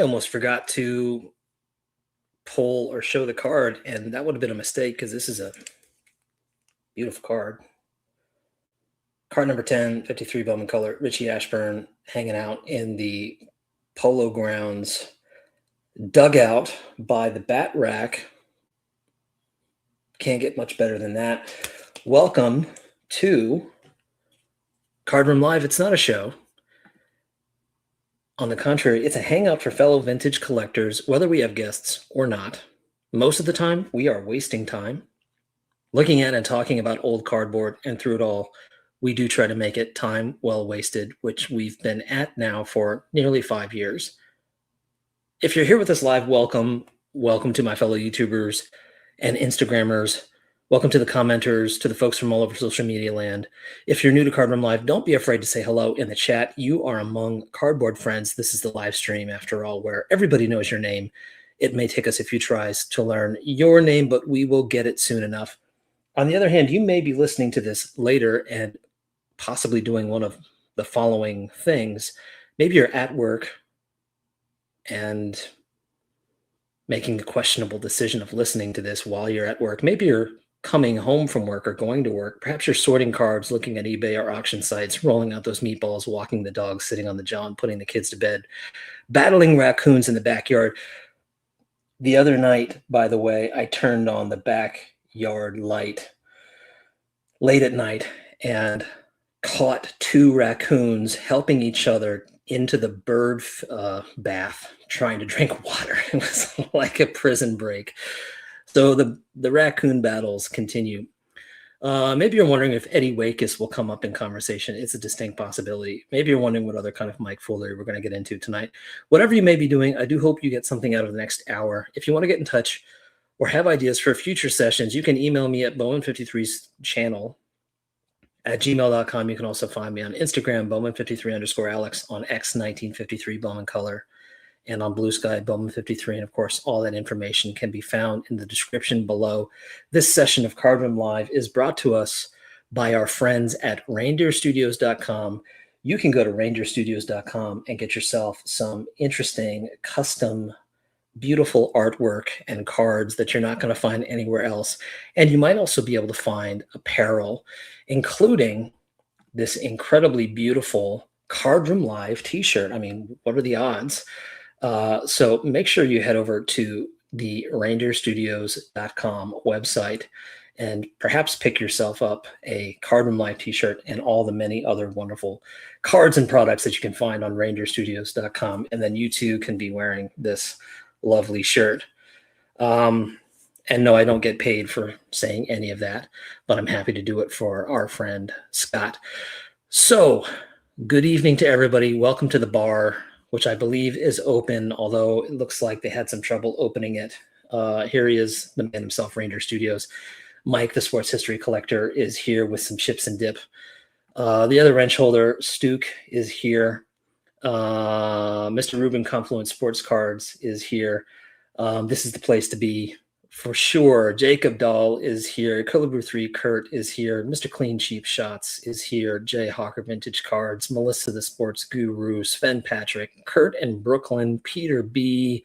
I almost forgot to pull or show the card, and that would have been a mistake because this is a beautiful card. Card number 10, 53 Bowman color, Richie Ashburn hanging out in the Polo Grounds dugout by the bat rack. Can't get much better than that. Welcome to Card Room Live. It's not a show. On the contrary, it's a hangout for fellow vintage collectors, whether we have guests or not. Most of the time, we are wasting time looking at and talking about old cardboard, and through it all, we do try to make it time well wasted, which we've been at now for nearly 5 years. If you're here with us live, welcome. Welcome to my fellow YouTubers and Instagrammers. Welcome to the commenters, to the folks from all over social media land. If you're new to Card Room Live, don't be afraid to say hello in the chat. You are among cardboard friends. This is the live stream, after all, where everybody knows your name. It may take us a few tries to learn your name, but we will get it soon enough. On the other hand, you may be listening to this later and possibly doing one of the following things. Maybe you're at work and making the questionable decision of listening to this while you're at work. Maybe you're coming home from work or going to work. Perhaps you're sorting cards, looking at eBay or auction sites, rolling out those meatballs, walking the dog, sitting on the john, putting the kids to bed, battling raccoons in the backyard. The other night, by the way, I turned on the backyard light late at night and caught 2 raccoons helping each other into the bird bath, trying to drink water. It was like a prison break. So the raccoon battles continue. Maybe you're wondering if Eddie Wakis will come up in conversation. It's a distinct possibility. Maybe you're wondering what other kind of Mike foolery we're going to get into tonight. Whatever you may be doing, I do hope you get something out of the next hour. If you want to get in touch or have ideas for future sessions, you can email me at Bowman53's channel at gmail.com. You can also find me on Instagram, Bowman53_Alex, on X 1953 Bowman Color, and on Blue Sky, Bowman53. And of course, all that information can be found in the description below. This session of Card Room Live is brought to us by our friends at reindeerstudios.com. You can go to reindeerstudios.com and get yourself some interesting, custom, beautiful artwork and cards that you're not going to find anywhere else. And you might also be able to find apparel, including this incredibly beautiful Card Room Live t-shirt. I mean, what are the odds? So make sure you head over to the reindeerstudios.com website and perhaps pick yourself up a Card Room Live t-shirt and all the many other wonderful cards and products that you can find on reindeerstudios.com. And then you too can be wearing this lovely shirt. And no, I don't get paid for saying any of that, but I'm happy to do it for our friend Scott. So good evening to everybody. Welcome to the bar, which I believe is open, although it looks like they had some trouble opening it. Here he is, the man himself, Reindeer Studios. Mike, the sports history collector, is here with some chips and dip. The other wrench holder, Stuke, is here. Mr. Ruben Confluence Sports Cards is here. This is the place to be for sure. Jacob Dahl is here. Colibri 3 Kurt is here. Mr. Clean Cheap Shots is here. Jay Hawker Vintage Cards. Melissa the Sports Guru. Sven Patrick. Kurt and Brooklyn. Peter B.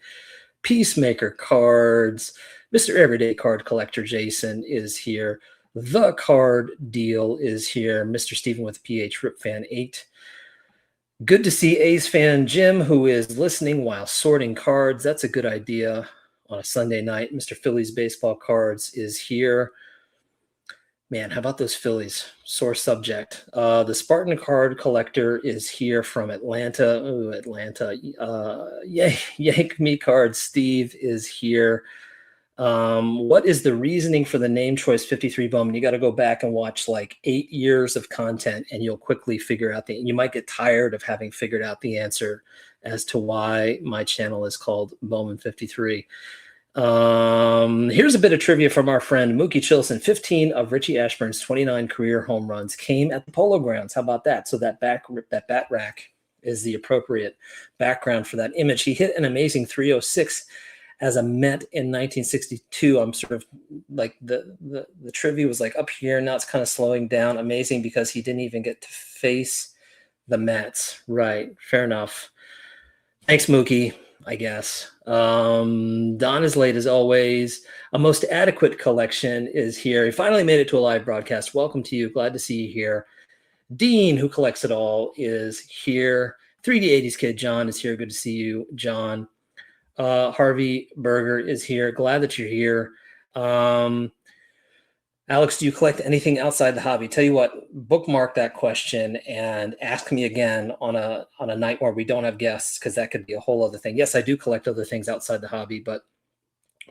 Peacemaker Cards. Mr. Everyday Card Collector Jason is here. The Card Deal is here. Mr. Stephen with PH Rip Fan 8. Good to see A's fan Jim, who is listening while sorting cards. That's a good idea on a Sunday night. Mr. Phillies Baseball Cards is here. Man, how about those Phillies? Sore subject. The Spartan Card Collector is here from Atlanta. Ooh, Atlanta. Yank Me Cards. Steve is here. What is the reasoning for the name choice 53 Bowman? You got to go back and watch like 8 years of content and you'll quickly figure out you might get tired of having figured out the answer as to why my channel is called Bowman 53. Here's a bit of trivia from our friend Mookie Chilson. 15 of Richie Ashburn's 29 career home runs came at the Polo Grounds. How about that? So that bat rack is the appropriate background for that image. He hit an amazing 306 as a Met in 1962. I'm sort of like the trivia was like up here. Now it's kind of slowing down. Amazing, because he didn't even get to face the Mets. Right. Fair enough. Thanks, Mookie. I guess. Don is late as always. A most adequate collection is here. He finally made it to a live broadcast. Welcome to you. Glad to see you here. Dean, who collects it all, is here. 3D80s kid John is here. Good to see you, John. Harvey Berger is here. Glad that you're here. Alex, do you collect anything outside the hobby? Tell you what, bookmark that question and ask me again on a night where we don't have guests, because that could be a whole other thing. Yes, I do collect other things outside the hobby, but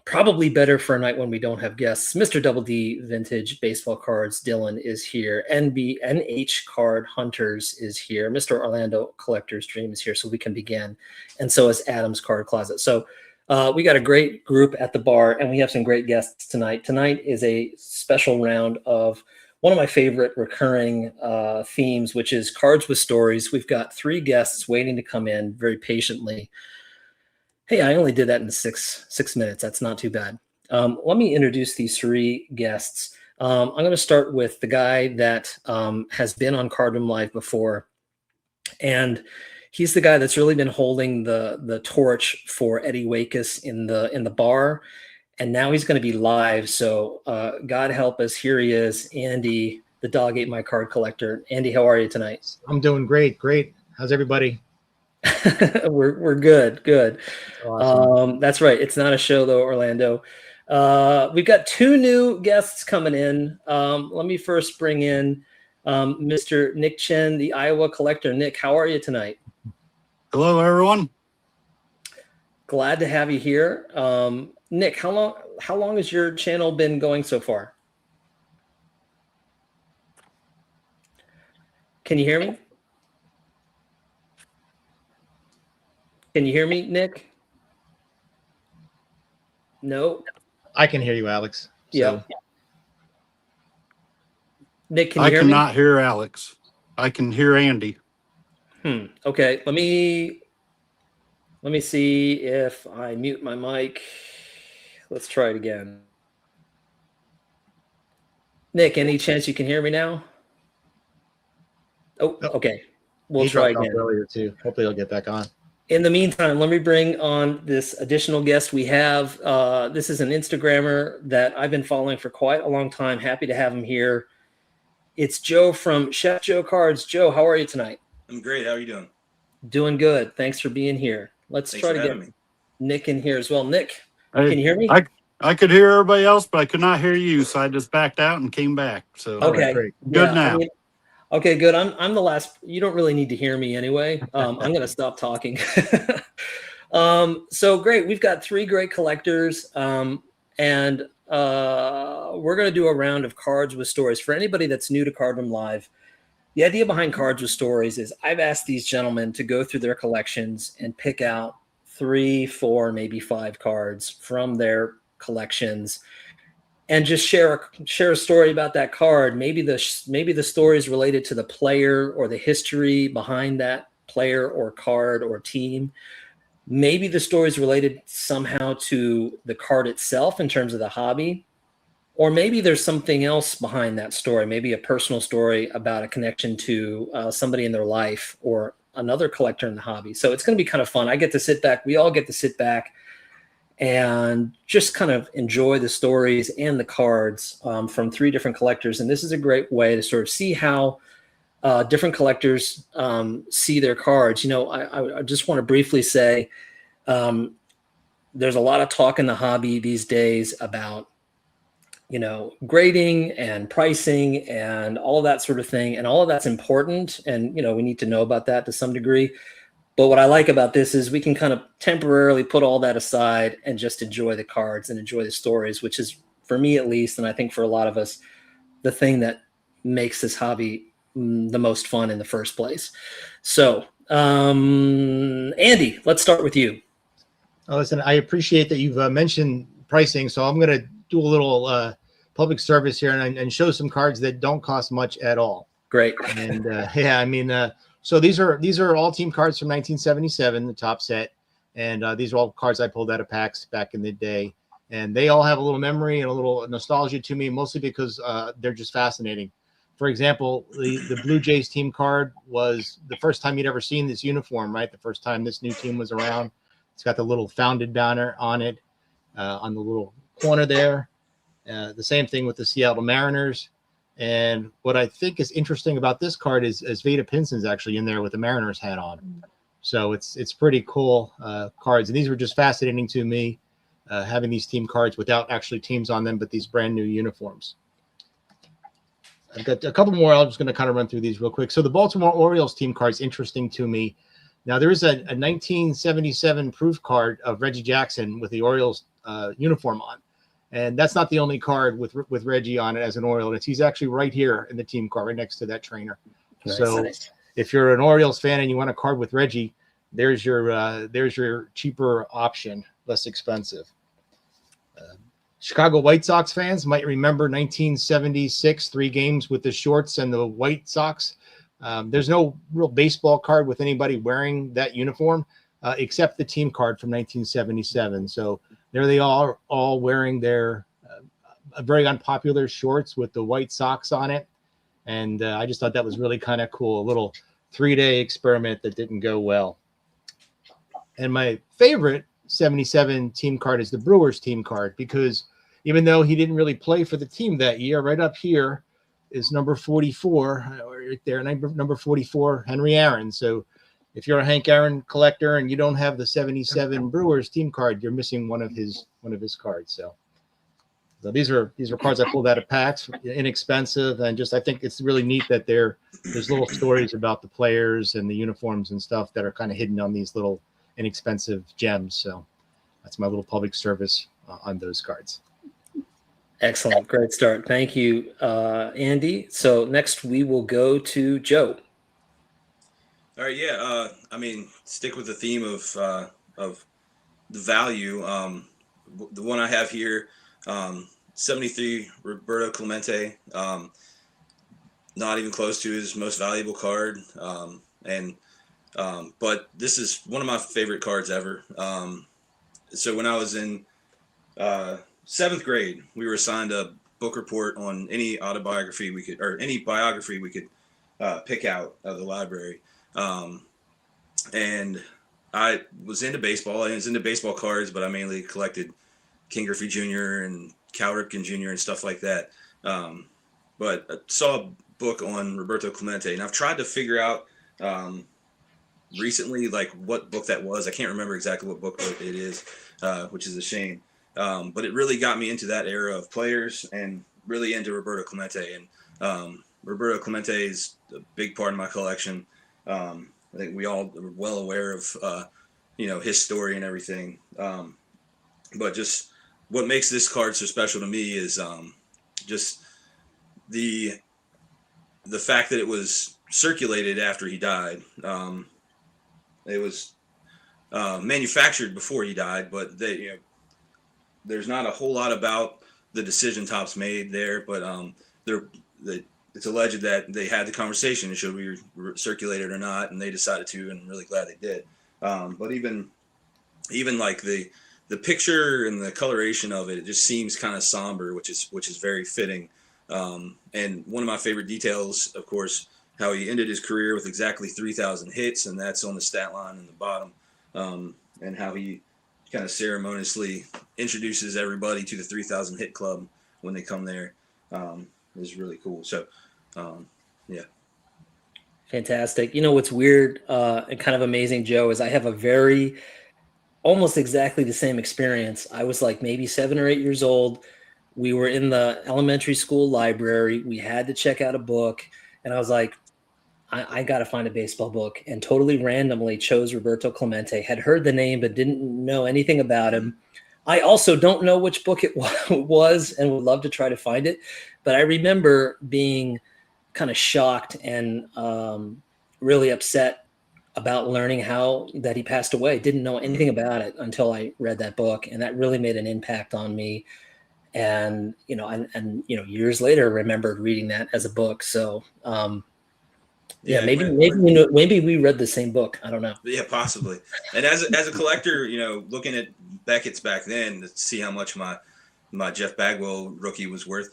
probably better for a night when we don't have guests. Mr. Double D Vintage Baseball Cards, Dylan is here. NH Card Hunters is here. Mr. Orlando Collector's Dream is here, so we can begin. And so is Adam's Card Closet. So we got a great group at the bar, and we have some great guests tonight. Tonight is a special round of one of my favorite recurring themes, which is Cards with Stories. We've got 3 guests waiting to come in very patiently. Hey, I only did that in six minutes. That's not too bad. Let me introduce these 3 guests. I'm going to start with the guy that has been on Card Room Live before, and he's the guy that's really been holding the torch for Eddie Wakis in the bar, and now he's going to be live. So God help us, here he is, Andy, the Dog Ate My Card Collector. Andy, how are you tonight? I'm doing great. How's everybody? We're good. Awesome. That's right. It's not a show though, Orlando. We've got 2 new guests coming in. Let me first bring in Mr. Nick Chen, the Iowa Collector. Nick, how are you tonight? Hello, everyone. Glad to have you here. Nick, how long has your channel been going so far? Can you hear me? Can you hear me, Nick? No. I can hear you, Alex. Yeah. Nick, can you hear me? I cannot hear Alex. I can hear Andy. Okay. Let me see if I mute my mic. Let's try it again. Nick, any chance you can hear me now? Oh, okay. We'll try again. Earlier too. Hopefully he'll get back on. In the meantime, let me bring on this additional guest we have. This is an Instagrammer that I've been following for quite a long time. Happy to have him here. It's Joe from Chef Joe Cards. Joe, how are you tonight? I'm great. How are you doing? Doing good. Thanks for being here. Let's try to get Nick in here as well. Nick, can you hear me? I could hear everybody else, but I could not hear you, so I just backed out and came back. So okay, good now. Okay, good. I'm the last. You don't really need to hear me anyway. I'm going to stop talking. So great. We've got 3 great collectors, and we're going to do a round of Cards with Stories. For anybody that's new to Card Room Live, the idea behind Cards with Stories is I've asked these gentlemen to go through their collections and pick out 3, 4, maybe 5 cards from their collections, and just share a story about that card. Maybe the story is related to the player or the history behind that player or card or team. Maybe the story is related somehow to the card itself in terms of the hobby, or maybe there's something else behind that story. Maybe a personal story about a connection to somebody in their life or another collector in the hobby. So it's going to be kind of fun. I get to sit back. We all get to sit back and just kind of enjoy the stories and the cards from 3 different collectors. And this is a great way to sort of see how different collectors see their cards. You know, I just want to briefly say there's a lot of talk in the hobby these days about, you know, grading and pricing and all of that sort of thing. And all of that's important. And, you know, we need to know about that to some degree. But what I like about this is we can kind of temporarily put all that aside and just enjoy the cards and enjoy the stories, which is, for me at least, and I think for a lot of us, the thing that makes this hobby the most fun in the first place. So, Andy, let's start with you. Oh, listen, I appreciate that you've mentioned pricing, so I'm going to do a little public service here and show some cards that don't cost much at all. Great. And yeah, I mean, so these are all team cards from 1977, the top set, and these are all cards I pulled out of packs back in the day, and they all have a little memory and a little nostalgia to me, mostly because they're just fascinating. For example, the Blue Jays team card was the first time you'd ever seen this uniform, right? The first time this new team was around. It's got the little founded banner on it, on the little corner there. The same thing with the Seattle Mariners. And what I think is interesting about this card is Vada Pinson's actually in there with the Mariners hat on. So it's pretty cool cards. And these were just fascinating to me, having these team cards without actually teams on them, but these brand new uniforms. I've got a couple more. I'm just going to kind of run through these real quick. So the Baltimore Orioles team card is interesting to me. Now, there is a 1977 proof card of Reggie Jackson with the Orioles uniform on. And that's not the only card with Reggie on it as an Oriole. He's actually right here in the team card, right next to that trainer. Nice, so nice. If you're an Orioles fan and you want a card with Reggie, there's your cheaper option, less expensive. Chicago White Sox fans might remember 1976, 3 games with the shorts and the White Sox. There's no real baseball card with anybody wearing that uniform except the team card from 1977. So there they are, all wearing their very unpopular shorts with the White Sox on it. And I just thought that was really kind of cool. A little 3-day experiment that didn't go well. And my favorite 77 team card is the Brewers team card, because even though he didn't really play for the team that year, right up here is number 44, right there, number 44, Henry Aaron. So if you're a Hank Aaron collector and you don't have the 77 Brewers team card, you're missing one of his cards. So these are cards I pulled out of packs, inexpensive, and just I think it's really neat that there's little stories about the players and the uniforms and stuff that are kind of hidden on these little inexpensive gems. So that's my little public service on those cards. Excellent. Great start. Thank you, Andy. So next we will go to Joe. All right, yeah. I mean, stick with the theme of the value. The one I have here, 73 Roberto Clemente, not even close to his most valuable card. But this is one of my favorite cards ever. So when I was in 7th grade, we were assigned a book report on any autobiography we could, or any biography we could pick out of the library. And I was into baseball. I was into baseball cards, but I mainly collected King Griffey Jr. and Cal Ripken Jr. and stuff like that. But I saw a book on Roberto Clemente, and I've tried to figure out recently, like, what book that was. I can't remember exactly what book it is, which is a shame. But it really got me into that era of players and really into Roberto Clemente. And Roberto Clemente is a big part of my collection. I think we all are well aware of, his story and everything. But just what makes this card so special to me is just the fact that it was circulated after he died. It was manufactured before he died, but there's not a whole lot about the decision Topps made there, but it's alleged that they had the conversation, should we circulate it or not, and they decided to, and I'm really glad they did. But even like the picture and the coloration of it just seems kind of somber, which is very fitting. And one of my favorite details, of course, how he ended his career with exactly 3,000 hits, and that's on the stat line in the bottom, and how he kind of ceremoniously introduces everybody to the 3,000 hit club when they come there. Is really cool. So, yeah. Fantastic. You know, what's weird and kind of amazing, Joe, is I have a almost exactly the same experience. I was like maybe 7 or 8 years old. We were in the elementary school library. We had to check out a book. And I was like, I got to find a baseball book, and totally randomly chose Roberto Clemente. Had heard the name, but didn't know anything about him. I also don't know which book it was and would love to try to find it. But I remember being kind of shocked and really upset about learning that he passed away. Didn't know anything about it until I read that book, and that really made an impact on me. And years later, remembered reading that as a book. So maybe we read the same book. I don't know. Yeah, possibly. And as a collector, looking at Beckett's back then to see how much my Jeff Bagwell rookie was worth,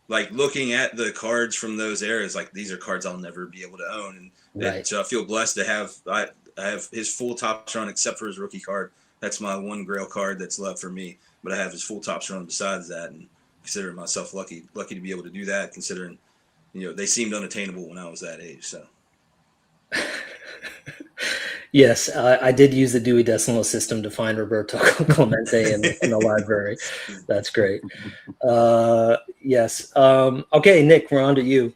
like looking at the cards from those eras, like these are cards I'll never be able to own. And Right. so I feel blessed to have I have his full Topps run except for his rookie card. That's my one Grail card that's left for me. But I have his full Topps run besides that, and consider myself lucky to be able to do that, considering, they seemed unattainable when I was that age. So. Yes, I did use the Dewey Decimal System to find Roberto Clemente in the library. That's great. Yes. Okay, Nick, we're on to you.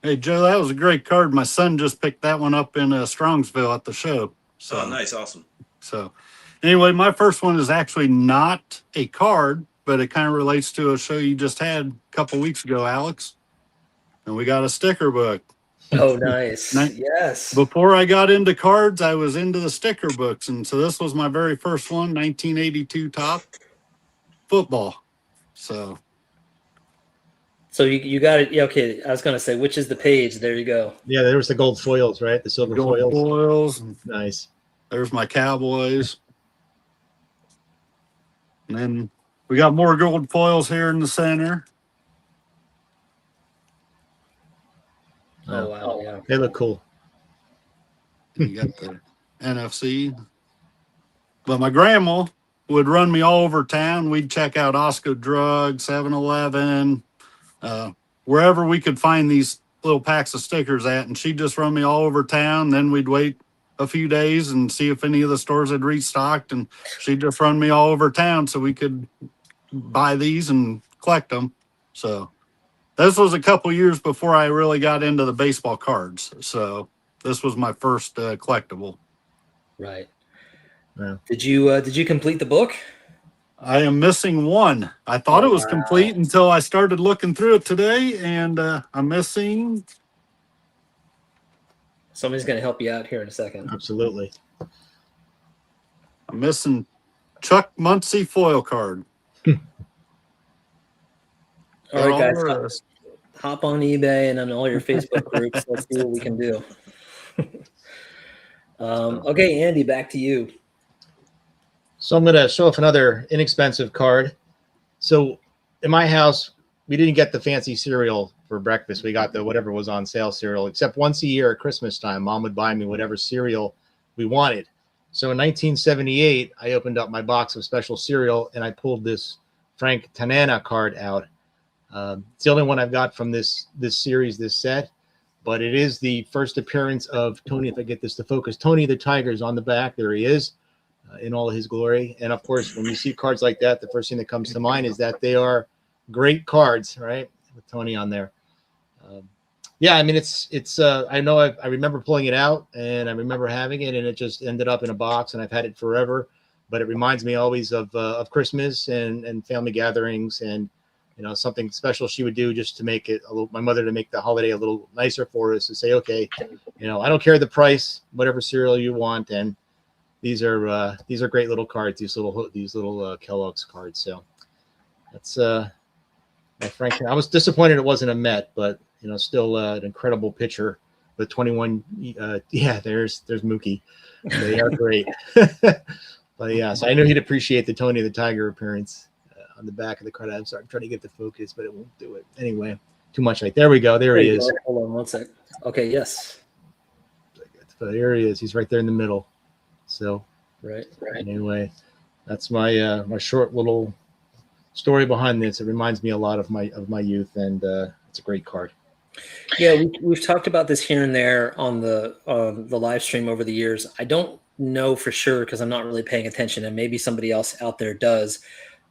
Hey, Joe, that was a great card. My son just picked that one up in Strongsville at the show. So, Oh, nice. Awesome. So anyway, my first one is actually not a card, but it kind of relates to a show you just had a couple weeks ago, Alex. And we got a sticker book. Oh, nice. Yes. Before I got into cards, I was into the sticker books. And so this was my very first one, 1982 top football. So you got it. Yeah, okay. I was going to say, which is the page? There you go. Yeah, there was the gold foils, right? The silver gold foils. Nice. There's my Cowboys. And then we got more gold foils here in the center. Oh, wow. Yeah. They look cool. You got the NFC. But my grandma would run me all over town. We'd check out Osco Drug, 7-Eleven, wherever we could find these little packs of stickers at. And she'd just run me all over town. Then we'd wait a few days and see if any of the stores had restocked. And she'd just run me all over town so we could buy these and collect them. So this was a couple years before I really got into the baseball cards. So this was my first collectible. Right. Yeah. Did you complete the book? I am missing one. I thought it was complete until I started looking through it today, and I'm missing. Somebody's going to help you out here in a second. Absolutely. I'm missing Chuck Muncie foil card. All right, guys. Hop on eBay and on all your Facebook groups. Let's see what we can do. Okay, Andy, back to you. So I'm going to show off another inexpensive card. So in my house, we didn't get the fancy cereal for breakfast. We got the whatever was on sale cereal, except once a year at Christmas time, Mom would buy me whatever cereal we wanted. So in 1978, I opened up my box of special cereal and I pulled this Frank Tanana card out. It's the only one I've got from this series, this set, but it is the first appearance of Tony. If I get this to focus, Tony the Tiger's on the back. There he is in all his glory. And of course, when you see cards like that, the first thing that comes to mind is that they are great cards, right? With Tony on there. Yeah, I mean, it's I know I remember pulling it out and I remember having it and it just ended up in a box and I've had it forever, but it reminds me always of Christmas and family gatherings and, you know, something special she would do just to make it my mother to make the holiday a little nicer for us, to say, okay, you know, I don't care the price, whatever cereal you want. And these are great little cards, these little Kellogg's cards. So that's my Frank. I was disappointed it wasn't a Met, but you know, still an incredible pitcher. The 21, yeah, there's Mookie. They are great. But yeah, so I knew he'd appreciate the Tony the Tiger appearance on the back of the card. I'm sorry, I'm trying to get the focus, but it won't do it. Anyway, too much light. There we go. There he is. Hold on one sec. Okay, yes. So there he is. He's right there in the middle. So right. Anyway, that's my my short little story behind this. It reminds me a lot of my youth, and it's a great card. Yeah, we've talked about this here and there on the live stream over the years. I don't know for sure because I'm not really paying attention, and maybe somebody else out there does.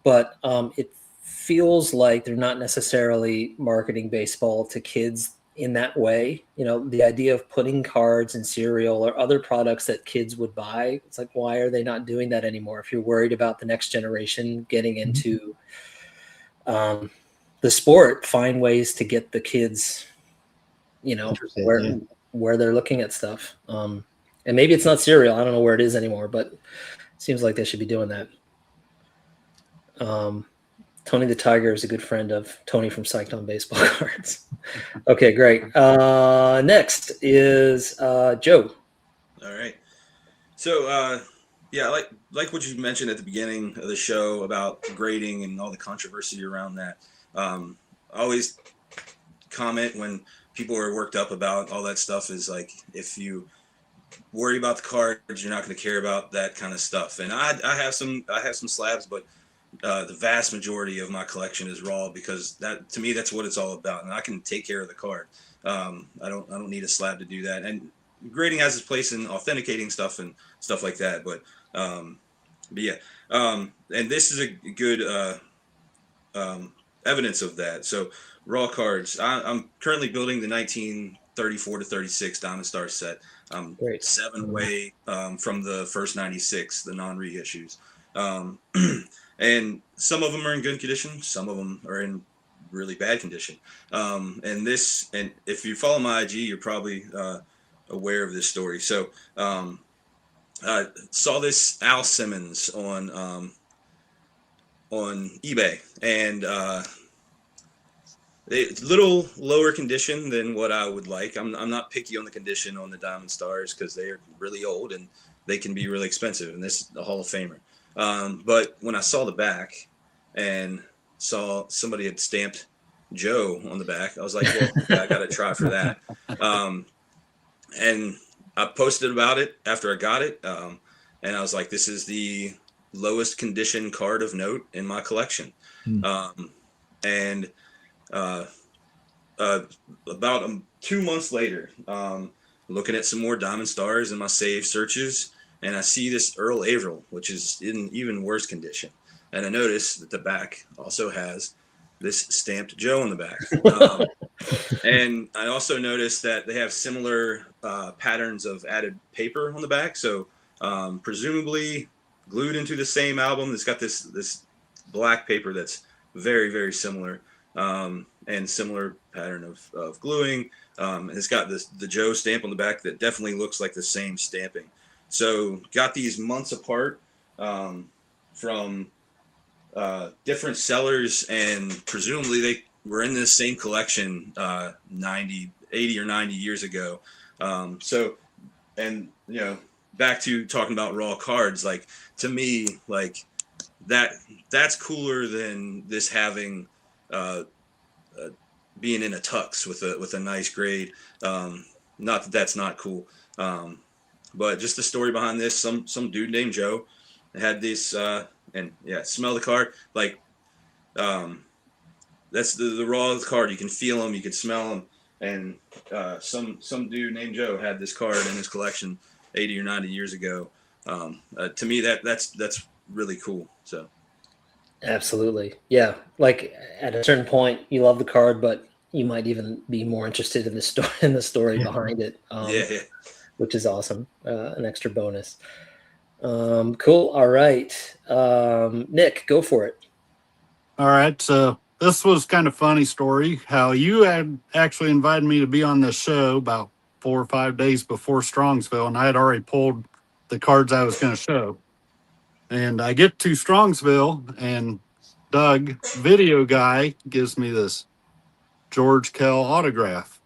But it feels like they're not necessarily marketing baseball to kids in that way. You know, the idea of putting cards and cereal or other products that kids would buy, it's like, why are they not doing that anymore? If you're worried about the next generation getting into the sport, find ways to get the kids, you know, where they're looking at stuff. And maybe it's not cereal. I don't know where it is anymore, but it seems like they should be doing that. Tony the Tiger is a good friend of Tony from Psyched on Baseball Cards. Okay, great. Next is Joe. All right. So, yeah, like what you mentioned at the beginning of the show about grading and all the controversy around that. I always comment when people are worked up about all that stuff is like, if you worry about the cards. You're not going to care about that kind of stuff. And I have some slabs, but the vast majority of my collection is raw, because that, to me, that's what it's all about. And I can take care of the card. I don't need a slab to do that. And grading has its place in authenticating stuff and stuff like that. But yeah. And this is a good evidence of that. So raw cards. I'm currently building the 1934 to 36 Diamond Star set. Great. 7 away from the first 96, the non-reissues. And some of them are in good condition. Some of them are in really bad condition. And if you follow my IG, you're probably aware of this story. So I saw this Al Simmons on eBay, and it's a little lower condition than what I would like. I'm not picky on the condition on the Diamond Stars, because they are really old and they can be really expensive, and this is the Hall of Famer. But when I saw the back and saw somebody had stamped Joe on the back, I was like, well, I got to try for that. And I posted about it after I got it. And I was like, this is the lowest condition card of note in my collection. About 2 months later, looking at some more Diamond Stars in my save searches, and I see this Earl Averill, which is in even worse condition. And I notice that the back also has this stamped Joe on the back. And I also noticed that they have similar patterns of added paper on the back. So presumably glued into the same album. It's got this black paper that's very, very similar, and similar pattern of gluing. It's got the Joe stamp on the back that definitely looks like the same stamping. So got these months apart from different sellers, and presumably they were in this same collection 80 or 90 years ago. So, and back to talking about raw cards, like, to me, like, that's cooler than this having being in a tux with a nice grade. Not that that's not cool, but just the story behind this. Some dude named Joe had this, and yeah, smell the card, like, that's the raw card. You can feel them, you can smell them, and some dude named Joe had this card in his collection 80 or 90 years ago. To me, that's really cool. So Absolutely. Yeah. Like, at a certain point, you love the card, but you might even be more interested in the story behind it. yeah. Which is awesome. An extra bonus. Cool. All right. Nick, go for it. All right. So this was kind of funny story, how you had actually invited me to be on this show about 4 or 5 days before Strongsville, and I had already pulled the cards I was going to show. And I get to Strongsville, and Doug, video guy, gives me this George Kell autograph,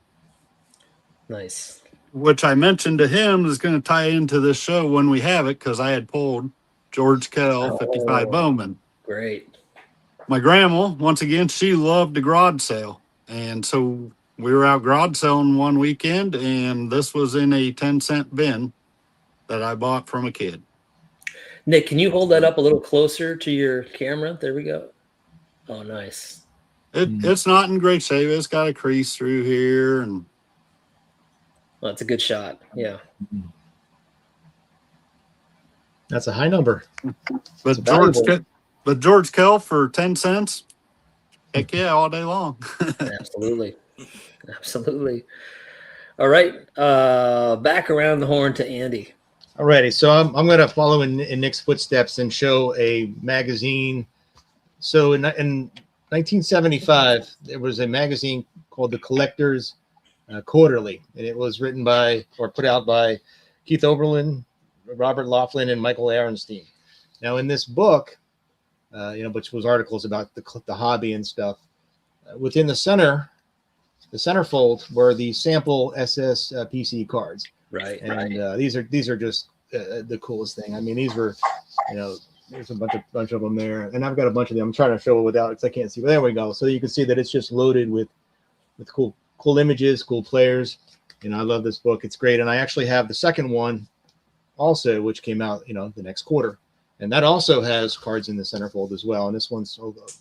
Nice. which I mentioned to him is going to tie into this show when we have it, because I had pulled George Kell 55 Bowman. Great. My grandma, once again, she loved the garage sale. And so we were out garage selling one weekend, and this was in a 10-cent bin that I bought from a kid. Nick, can you hold that up a little closer to your camera? There we go. Oh, nice. It's not in great shape. It's got a crease through here, and Well, that's a good shot. Yeah. That's a high number. But valuable. George Kell for 10 cents, heck yeah, all day long. Absolutely. Absolutely. All right. Back around the horn to Andy. Alrighty, so I'm going to follow in Nick's footsteps and show a magazine. So in 1975, there was a magazine called The Collector's Quarterly, and it was written by or put out by Keith Oberlin, Robert Laughlin, and Michael Aronstein. Now, in this book, which was articles about the hobby and stuff, within the centerfold were the sample SS PC cards. Right. And these are just the coolest thing. I mean, these were, there's a bunch of them there, and I've got a bunch of them. I'm trying to show it without, because I can't see. But there we go. So you can see that it's just loaded with cool images, cool players. I love this book. It's great. And I actually have the second one also, which came out, the next quarter. And that also has cards in the centerfold as well. And this one's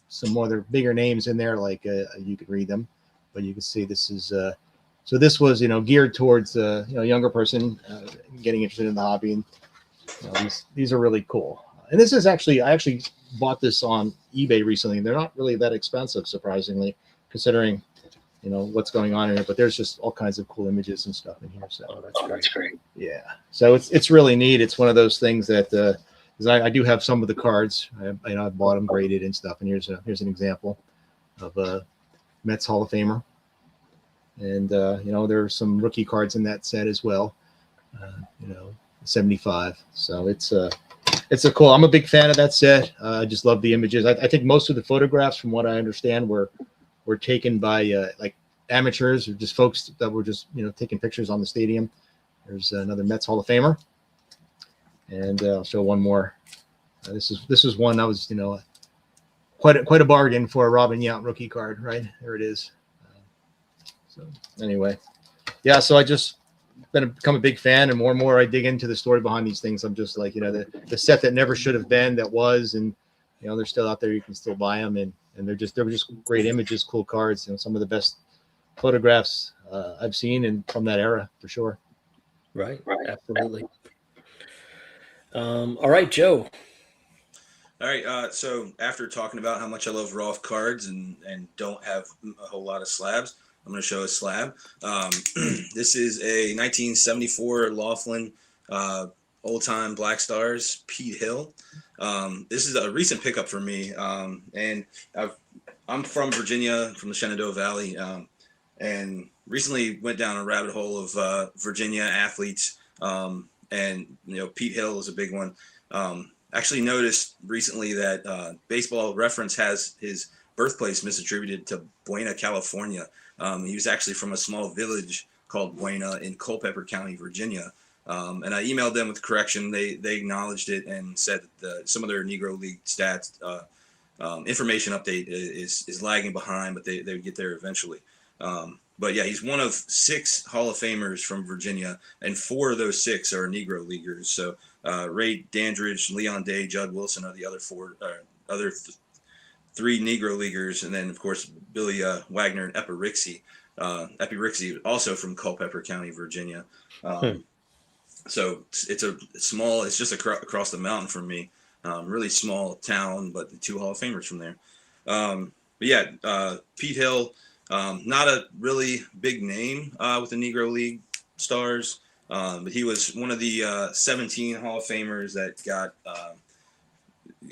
some other bigger names in there, like you could read them. But you can see this is so this was geared towards younger person getting interested in the hobby. And these are really cool. And this is actually I bought this on eBay recently. They're not really that expensive, surprisingly, considering what's going on in it. But there's just all kinds of cool images and stuff in here. So that's great. Yeah. So it's really neat. It's one of those things that because I do have some of the cards. I bought them graded and stuff. And here's an example of a Mets Hall of Famer. And there's some rookie cards in that set as well. 75. So it's a cool. I'm a big fan of that set. I just love the images. I think most of the photographs, from what I understand, were taken by like amateurs or just folks that were just taking pictures on the stadium. There's another Mets Hall of Famer, and I'll show one more. This is one that was quite a bargain for a Robin Yount rookie card. Right there it is. So anyway, yeah. So I just become a big fan, and more I dig into the story behind these things. I'm just like the set that never should have been that was, and they're still out there. You can still buy them, and they were just great images, cool cards. Some of the best photographs I've seen and from that era for sure. Right. Absolutely. All right, Joe. All right. So after talking about how much I love Rolf cards and don't have a whole lot of slabs, I'm going to show a slab. This is a 1974 Laughlin old-time Black Stars Pete Hill. This is a recent pickup for me, and I'm from Virginia, from the Shenandoah Valley, and recently went down a rabbit hole of Virginia athletes, and Pete Hill is a big one. Actually noticed recently that Baseball Reference has his birthplace misattributed to Buena, California. He was actually from a small village called Buena in Culpeper County, Virginia. And I emailed them with correction. They acknowledged it and said that some of their Negro League stats information update is lagging behind, but they would get there eventually. But yeah, he's one of 6 Hall of Famers from Virginia, and 4 of those 6 are Negro Leaguers. So Ray Dandridge, Leon Day, Judd Wilson are the other 3 Negro Leaguers, and then of course Billy Wagner and Epi Rixey. Epi Rixey also from Culpeper County, Virginia. So it's just across the mountain from me. Really small town, but the 2 Hall of Famers from there. But yeah, Pete Hill, not a really big name with the Negro League Stars, but he was one of the 17 Hall of Famers that got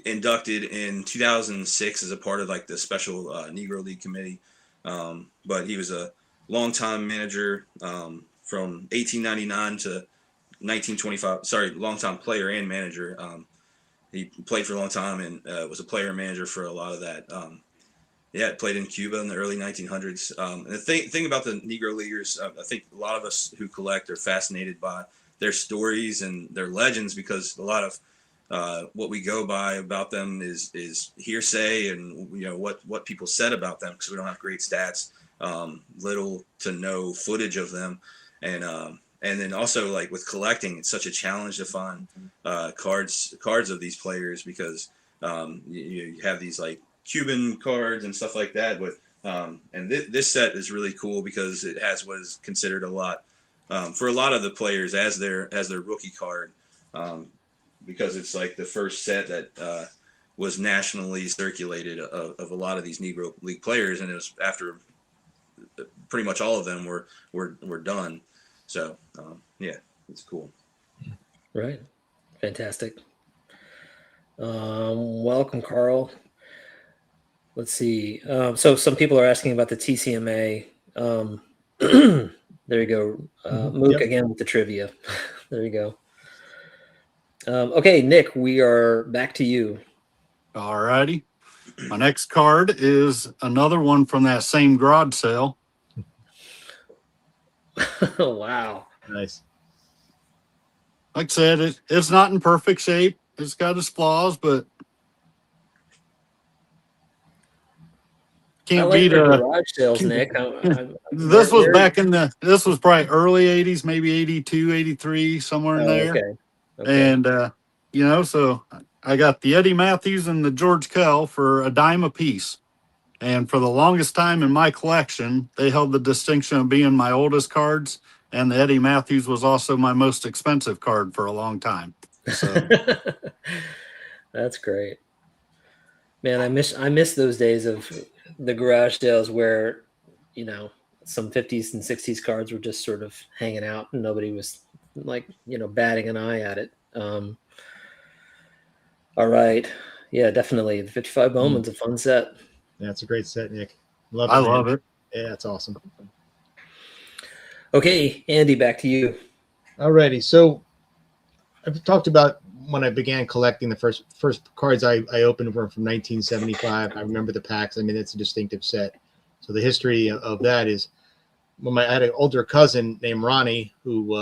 inducted in 2006 as a part of like the special Negro League committee. But he was a longtime manager from 1899 to 1925. Sorry, longtime player and manager. He played for a long time and was a player and manager for a lot of that. Played in Cuba in the early 1900s. And the thing about the Negro Leaguers, I think a lot of us who collect are fascinated by their stories and their legends, because a lot of what we go by about them is hearsay and what people said about them, because we don't have great stats, little to no footage of them, and then also like with collecting, it's such a challenge to find cards of these players, because you have these like Cuban cards and stuff like that. With and this set is really cool because it has what is considered a lot for a lot of the players as their rookie card. Because it's like the first set that was nationally circulated of a lot of these Negro League players, and it was after pretty much all of them were done. So yeah, it's cool. Right, fantastic. Welcome, Carl. Let's see. So some people are asking about the TCMA. There you go. Mook again with the trivia. There you go. Okay, Nick, we are back to you. All righty. My next card is another one from that same garage sale. Wow. Nice. Like I said, it's not in perfect shape. It's got its flaws, but can't like beat the a. garage sales, Nick. This was back in this was probably early 80s, maybe 82, 83, somewhere in Oh, there. okay. Okay. And, so I got the Eddie Matthews and the George Kell for a dime a piece. And for the longest time in my collection, they held the distinction of being my oldest cards. And the Eddie Matthews was also my most expensive card for a long time. So That's great. Man, I miss those days of the garage sales where, some 50s and 60s cards were just sort of hanging out and nobody was like, batting an eye at it. All right. Yeah, definitely. The 55 Bowman's a fun set. Yeah, it's a great set, Nick. Love it. I love it. Yeah, it's awesome. Okay, Andy, back to you. Alrighty. So I've talked about when I began collecting the first cards I opened were from 1975. I remember the packs. I mean, it's a distinctive set. So the history of that is when I had an older cousin named Ronnie who,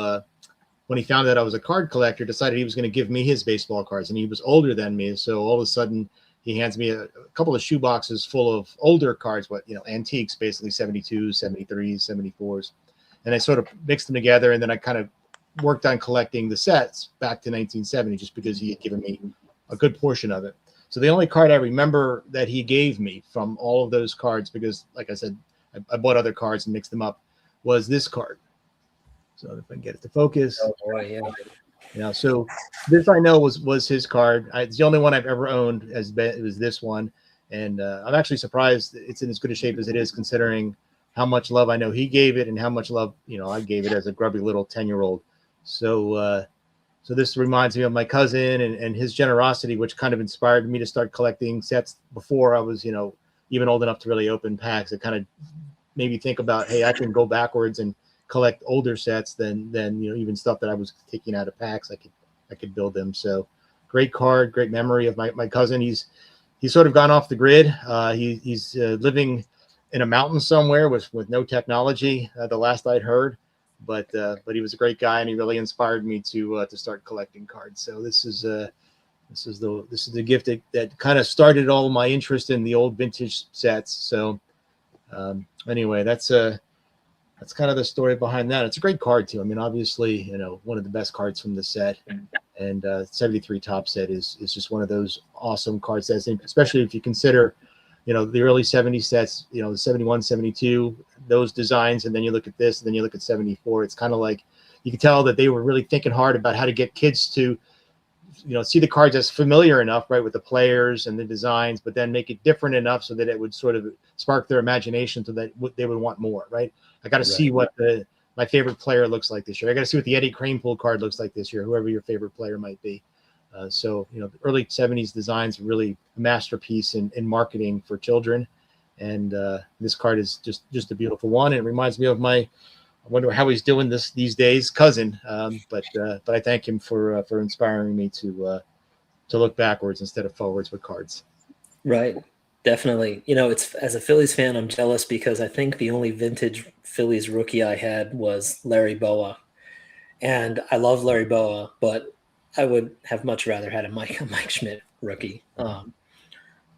when he found out I was a card collector, decided he was going to give me his baseball cards, and he was older than me. So all of a sudden he hands me a couple of shoe boxes full of older cards, antiques, basically 72s, 73s, 74s. And I sort of mixed them together, and then I kind of worked on collecting the sets back to 1970 just because he had given me a good portion of it. So the only card I remember that he gave me from all of those cards, because like I said, I bought other cards and mixed them up, was this card. So if I can get it to focus. Oh boy, yeah. So this I know was his card. It's the only one I've ever owned. It was this one, and I'm actually surprised it's in as good a shape as it is, considering how much love I know he gave it and how much love I gave it as a grubby little 10-year-old. So this reminds me of my cousin and his generosity, which kind of inspired me to start collecting sets before I was even old enough to really open packs. It kind of made me think about, hey, I can go backwards and collect older sets than even stuff that I was taking out of packs. I could build them. So great card, great memory of my cousin. He's sort of gone off the grid. He's living in a mountain somewhere with no technology, the last I'd heard, but he was a great guy, and he really inspired me to start collecting cards. So this is the gift that kind of started all my interest in the old vintage sets. So anyway, that's kind of the story behind that. It's a great card too. I mean, obviously, one of the best cards from the set, and 73 top set is just one of those awesome cards. Especially if you consider, the early 70 sets, the 71, 72, those designs, and then you look at this, and then you look at 74. It's kind of like you can tell that they were really thinking hard about how to get kids to, see the cards as familiar enough, right, with the players and the designs, but then make it different enough so that it would sort of spark their imagination so that they would want more, right? I got to see what my favorite player looks like this year. I got to see what the Eddie Kranepool card looks like this year, whoever your favorite player might be. So the early 70s designs really a masterpiece in marketing for children. And this card is just a beautiful one. And it reminds me of I wonder how he's doing these days, cousin. But I thank him for inspiring me to look backwards instead of forwards with cards. Right. Definitely. It's, as a Phillies fan, I'm jealous because I think the only vintage Phillies rookie I had was Larry Boa. And I love Larry Boa, but I would have much rather had a Mike Schmidt rookie.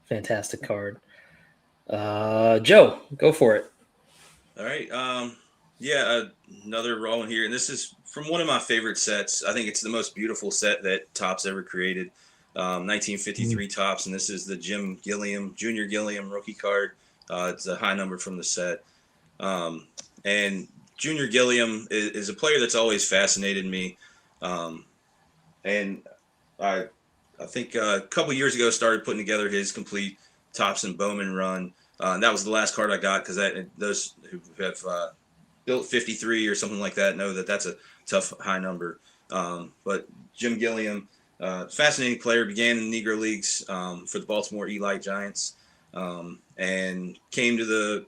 Fantastic card. Joe, go for it. All right. Another raw one here. And this is from one of my favorite sets. I think it's the most beautiful set that Topps ever created. 1953 Topps, and this is the Jim Gilliam, Junior Gilliam rookie card. It's a high number from the set. And Junior Gilliam is a player that's always fascinated me. And I think a couple years ago started putting together his complete Topps and Bowman run. And that was the last card I got, because those who have built 53 or something like that know that that's a tough high number. But Jim Gilliam, fascinating player, began in the Negro Leagues for the Baltimore Elite Giants, and came to the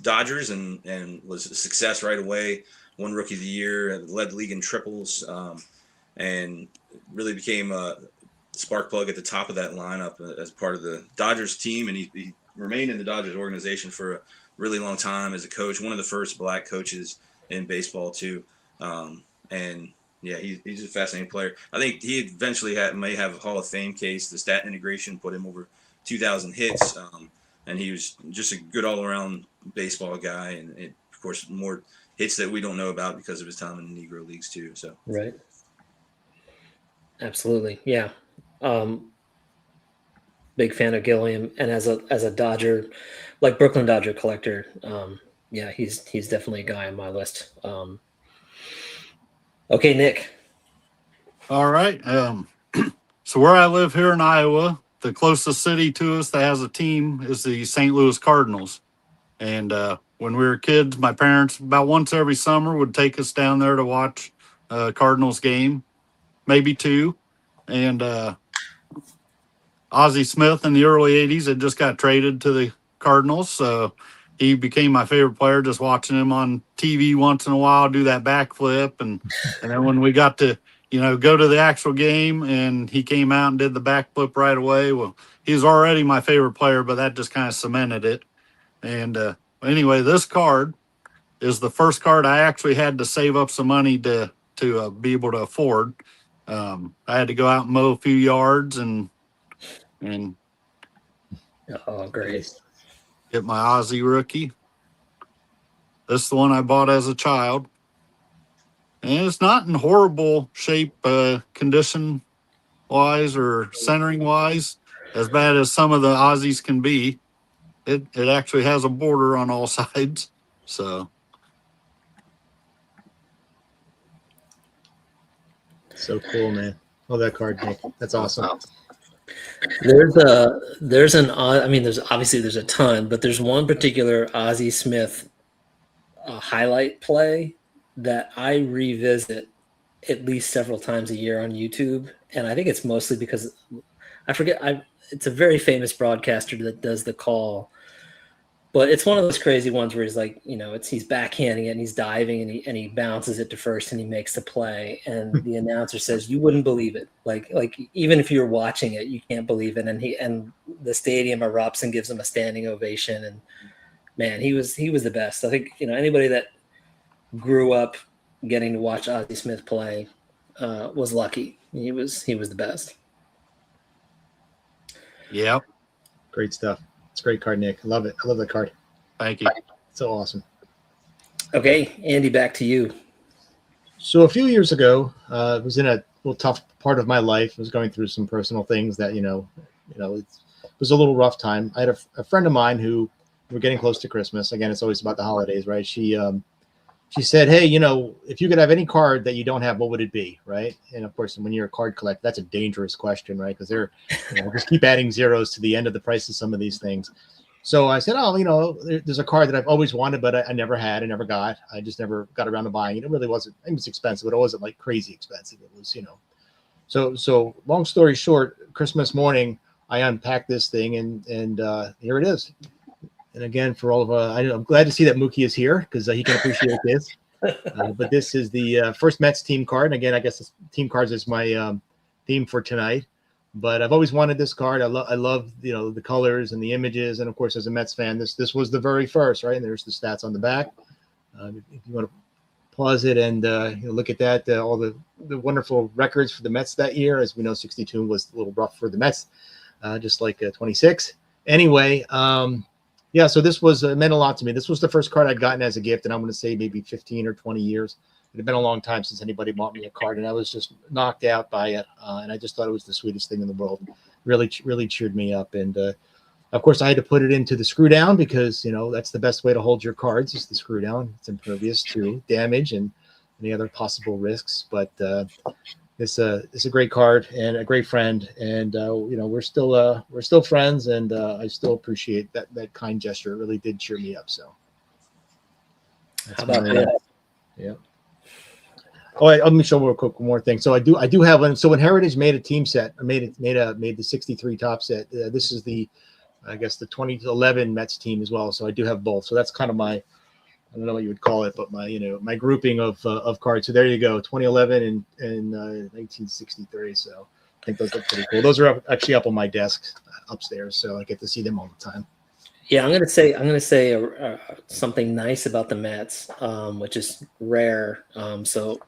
Dodgers and was a success right away. Won Rookie of the Year, led the league in triples, and really became a spark plug at the top of that lineup as part of the Dodgers team. And he remained in the Dodgers organization for a really long time as a coach, one of the first black coaches in baseball too. And yeah, he's a fascinating player. I think he eventually may have a Hall of Fame case. The stat integration put him over 2,000 hits. and he was just a good all around baseball guy, and of course more hits that we don't know about because of his time in the Negro Leagues too. So Right. Absolutely. Yeah. Big fan of Gilliam, and as a Dodger, like Brooklyn Dodger collector, yeah, he's definitely a guy on my list. Okay, Nick. All right. So where I live here in Iowa, the closest city to us that has a team is the St. Louis Cardinals. And when we were kids, my parents about once every summer would take us down there to watch a Cardinals game, maybe two. And Ozzie Smith in the early 80s had just got traded to the Cardinals. So he became my favorite player, just watching him on TV once in a while do that backflip. And then when we got to, go to the actual game and he came out and did the backflip right away, well, he was already my favorite player, but that just kind of cemented it. And anyway, this card is the first card I actually had to save up some money to be able to afford. I had to go out and mow a few yards and Oh, great. get my Ozzie rookie. This is the one I bought as a child. And it's not in horrible shape, condition wise or centering wise, as bad as some of the Aussies can be. It actually has a border on all sides. So cool, man. Love that card, Nick. That's awesome. There's obviously there's a ton, but there's one particular Ozzie Smith highlight play that I revisit at least several times a year on YouTube, and I think it's mostly because I forget. It's a very famous broadcaster that does the call, but it's one of those crazy ones where he's like, he's backhanding it and he's diving and he bounces it to first and he makes the play, and the announcer says, "You wouldn't believe it. Like even if you're watching it, you can't believe it." And the stadium erupts and gives him a standing ovation. And man, he was the best. I think anybody that grew up getting to watch Ozzie Smith play was lucky. He was the best. Yep. Great stuff. It's a great card, Nick. I love it. I love that card. Thank you. So awesome. Okay, Andy, back to you. So a few years ago, I was in a little tough part of my life. I was going through some personal things that, it was a little rough time. I had a friend of mine who, we're getting close to Christmas. Again, it's always about the holidays, right? She said, "Hey, if you could have any card that you don't have, what would it be?" Right. And of course, when you're a card collector, that's a dangerous question, right? Because they're just keep adding zeros to the end of the price of some of these things. So I said, there's a card that I've always wanted, but I never had, I never got. I just never got around to buying it. It really wasn't, it was expensive, but it wasn't like crazy expensive. It was, So long story short, Christmas morning, I unpacked this thing and here it is. And again, for all of I'm glad to see that Mookie is here because he can appreciate this. But this is the first Mets team card. And again, I guess this team cards is my theme for tonight. But I've always wanted this card. I love the colors and the images. And of course, as a Mets fan, this was the very first, right? And there's the stats on the back. If you want to pause it and look at that, all the wonderful records for the Mets that year. As we know, 62 was a little rough for the Mets, just like 26. Anyway. Yeah, so this was meant a lot to me. This was the first card I'd gotten as a gift, and I'm going to say maybe 15 or 20 years. It had been a long time since anybody bought me a card, and I was just knocked out by it. And I just thought it was the sweetest thing in the world. Really, really cheered me up. And of course, I had to put it into the screw down because that's the best way to hold your cards is the screw down. It's impervious to damage and any other possible risks. But it's a great card and a great friend, and we're still friends, and I still appreciate that kind gesture. It really did cheer me up. So, how about that? Yeah. Oh, let me show you real quick one more thing. So I do have one. So when Heritage made a team set, made the 63 top set. This is the 2011 Mets team as well. So I do have both. So that's kind of my, I don't know what you would call it, but my grouping of cards. So there you go, 2011 and 1963. So I think those look pretty cool. Those are actually up on my desk upstairs, so I get to see them all the time. Yeah, I'm gonna say something nice about the Mets, which is rare. So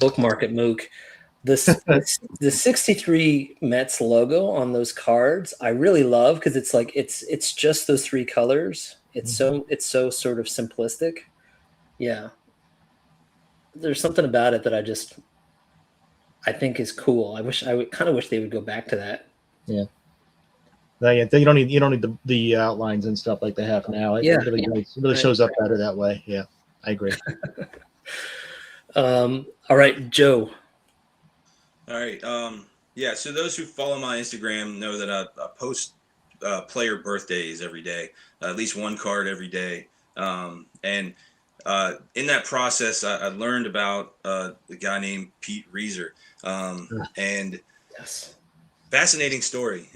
bookmark it, Mook. The 63 Mets logo on those cards I really love because it's like it's just those three colors. It's so sort of simplistic. Yeah. There's something about it that I think is cool. I would kind of wish they would go back to that. Yeah. No, yeah, you don't need the outlines and stuff like they have now. It Yeah. really shows up better that way. Yeah, I agree. All right, Joe. All right. Yeah. So those who follow my Instagram know that I post player birthdays every day, at least one card every day. And in that process, I learned about a guy named Pete Reiser, and Yes, fascinating story.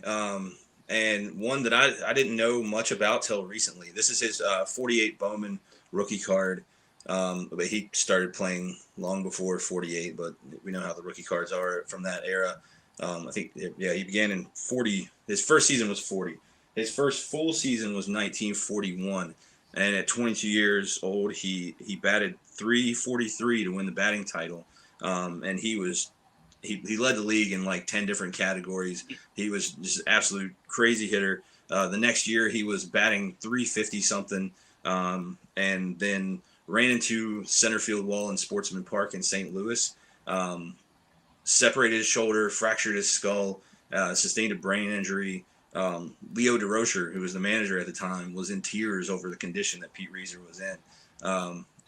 And one that I didn't know much about till recently. This is his 48 Bowman rookie card. But he started playing long before 48, but we know how the rookie cards are from that era. I think, he began in 40. His first season was 40. His first full season was 1941. And at 22 years old, he batted .343 to win the batting title. And he led the league in like 10 different categories. He was just an absolute crazy hitter. The next year, he was batting .350 something, and then ran into center field wall in Sportsman Park in St. Louis, separated his shoulder, fractured his skull, sustained a brain injury. Leo DeRocher, who was the manager at the time, was in tears over the condition that Pete Reiser was in.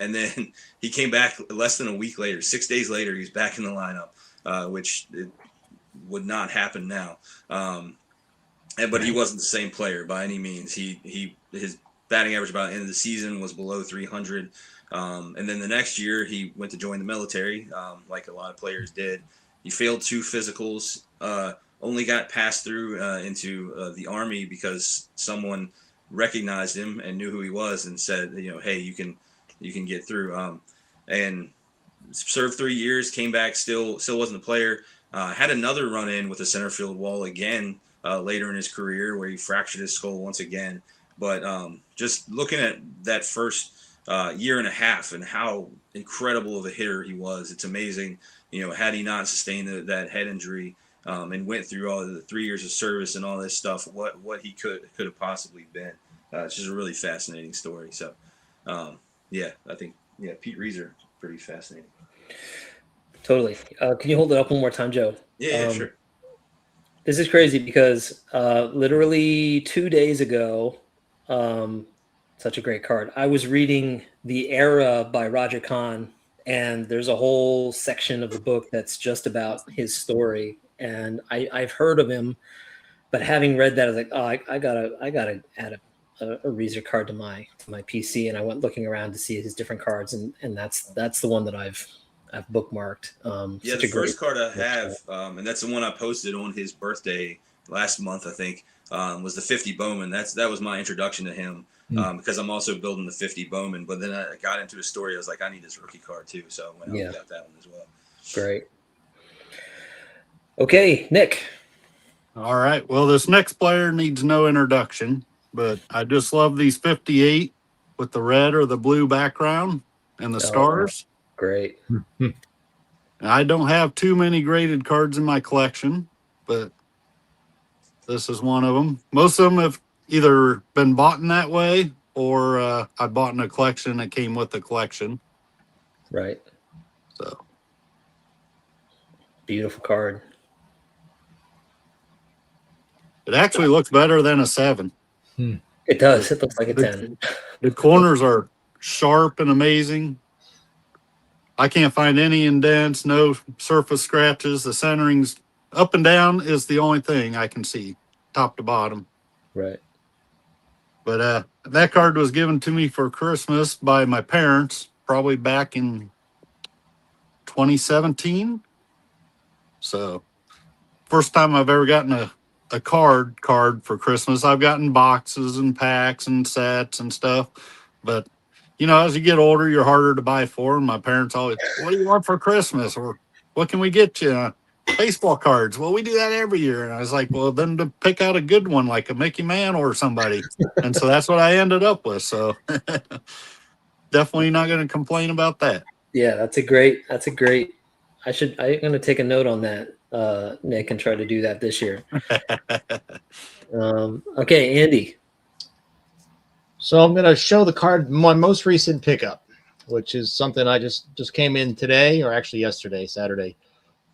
And then he came back less than a week later. 6 days later, he's back in the lineup, which it would not happen now. But he wasn't the same player by any means. His batting average by the end of the season was below 300. And then the next year he went to join the military, like a lot of players did. He failed 2 physicals, only got passed through into the Army because someone recognized him and knew who he was and said, hey, you can get through. And served 3 years, came back, still wasn't a player. Had another run in with the center field wall again later in his career where he fractured his skull once again. But just looking at that first year and a half and how incredible of a hitter he was, it's amazing. Had he not sustained that head injury and went through all the 3 years of service and all this stuff, what he could have possibly been. It's just a really fascinating story. So, I think Pete Reiser, pretty fascinating. totally. Can you hold it up one more time, Joe? Yeah, sure. This is crazy because literally 2 days ago, such a great card. I was reading The Era by Roger Kahn, and there's a whole section of the book that's just about his story. And I've heard of him, but having read that, I was like, oh, I gotta add a Reiser card to my PC. And I went looking around to see his different cards, and that's the one that I've bookmarked. The first card I have, and that's the one I posted on his birthday last month, I think, was the 50 Bowman. That was my introduction to him, because I'm also building the 50 Bowman. But then I got into his story. I was like, I need his rookie card too. So I went out and got that one as well. Great. Okay, Nick. All right. Well, this next player needs no introduction, but I just love these 58 with the red or the blue background and the stars. Great. I don't have too many graded cards in my collection, but this is one of them. Most of them have either been bought in that way or I bought in a collection that came with the collection. Right. So beautiful card. It actually looks better than a 7. It does. It looks like a 10. The corners are sharp and amazing. I can't find any indents, no surface scratches. The centering's up and down is the only thing I can see, top to bottom. Right. But that card was given to me for Christmas by my parents, probably back in 2017. So, first time I've ever gotten a card for Christmas. I've gotten boxes and packs and sets and stuff. But, as you get older, you're harder to buy for. And my parents always, what do you want for Christmas? Or what can we get you? Baseball cards. Well, we do that every year. And I was like, well, then to pick out a good one, like a Mickey Mantle or somebody. And so that's what I ended up with. So definitely not going to complain about that. Yeah, that's a great I'm going to take a note on that, Nick, and try to do that this year. Okay, Andy. So I'm going to show the card, my most recent pickup, which is something I just came in today, or actually yesterday, Saturday.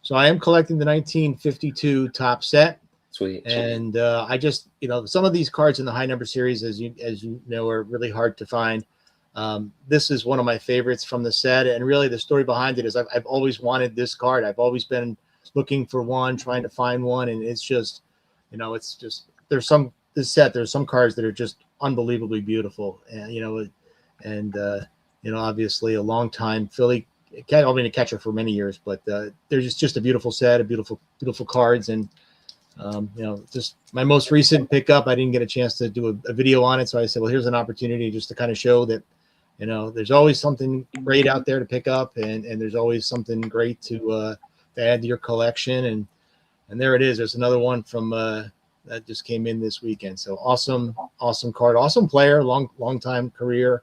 So I am collecting the 1952 top set. Sweet. And I just, some of these cards in the high number series, as you know, are really hard to find. This is one of my favorites from the set. And really the story behind it is I've always wanted this card. I've always been looking for one, trying to find one. And it's just, there's some cards that are just unbelievably beautiful. And, obviously a long time Philly, I've been a catcher for many years, but there's just a beautiful set of beautiful cards. And, just my most recent pickup, I didn't get a chance to do a video on it. So I said, well, here's an opportunity just to kind of show that, there's always something great out there to pick up, and there's always something great to add to your collection. And there it is. There's another one from that just came in this weekend. So awesome card, awesome player, long time career.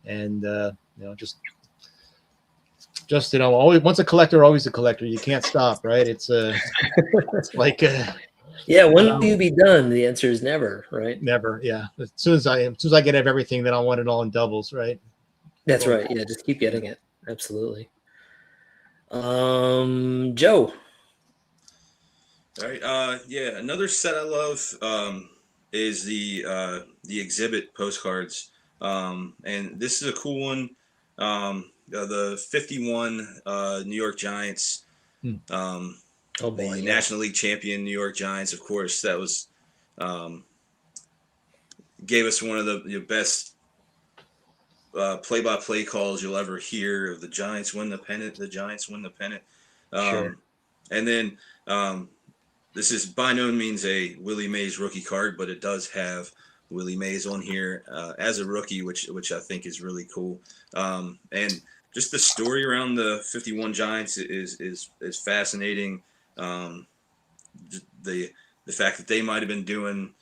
And, always, once a collector, always a collector. You can't stop, right? It's like, yeah. When will you be done? The answer is never, right? Never. Yeah. As soon as I get everything, then I want it all in doubles, right? That's right. Yeah. Just keep getting it. Absolutely. Joe. All right. Yeah. Another set I love is the exhibit postcards. And this is a cool one. The 51 New York Giants, the National League champion New York Giants, of course. That was gave us one of the best play-by-play calls you'll ever hear of the Giants win the pennant. The Giants win the pennant. Sure. And then this is by no means a Willie Mays rookie card, but it does have Willie Mays on here as a rookie, which I think is really cool. And just the story around the 51 Giants is fascinating. The fact that they might have been doing